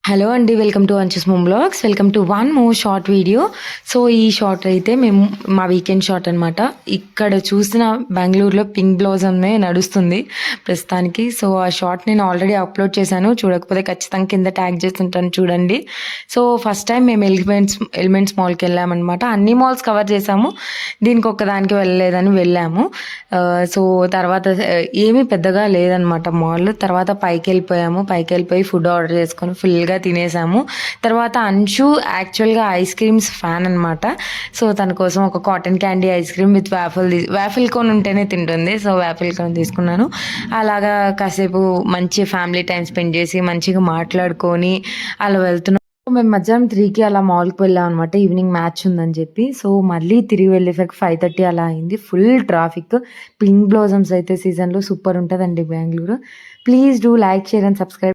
Hello అండి. Welcome to Anchu's mom vlogs. Welcome to one more short video. So, ఈ short అయితే మేము మా వీకెండ్ షార్ట్ అనమాట. ఇక్కడ చూసిన బెంగుళూరులో పింక్ బ్లాసమే నడుస్తుంది ప్రస్తుతానికి. సో, ఆ షార్ట్ నేను ఆల్రెడీ అప్‌లోడ్ చేశాను. చూడకపోతే ఖచ్చితంగా కింద ట్యాగ్ చేసుంటాను చూడండి. సో, ఫస్ట్ టైమ్ మేము ఎలిమెంట్స్ మాల్‌కెళ్ళామనమాట. అన్ని మాల్స్ కవర్ చేశాము. దీనికి ఒక్కదానికి వెళ్ళలేదని వెళ్ళాము. సో, తర్వాత ఏమీ పెద్దగా లేదనమాట మాల్. తర్వాత పైకెళ్ళిపోయాము. పైకెళ్ళిపోయి ఫుడ్ ఆర్డర్ చేసుకొని ఫుల్‌గా తినేసాము. తర్వాత అంశు యాక్చువల్‌గా ఐస్ క్రీమ్స్ ఫ్యాన్ అనమాట. సో, తన కోసం ఒక cotton candy ice cream with waffle cone ఉంటేనే తింటుంది. సో, వాఫిల్ కోన్ తీసుకున్నాను. అలాగా కాసేపు మంచి ఫ్యామిలీ టైమ్ స్పెండ్ చేసి మంచిగా మాట్లాడుకొని అలా వెళ్తున్నాం. మేము మధ్యాహ్నం 3కి అలా మాల్‌కి వెళ్ళామనమాట. ఈవినింగ్ మ్యాచ్ ఉందని చెప్పి. సో, మళ్ళీ తిరిగి వెళ్ళేసరికి 5:30 అలా అయింది. Full traffic. పింక్ బ్లాసమ్స్ అయితే సీజన్‌లో సూపర్ ఉంటదండి Bengaluru. Please do like, share and subscribe.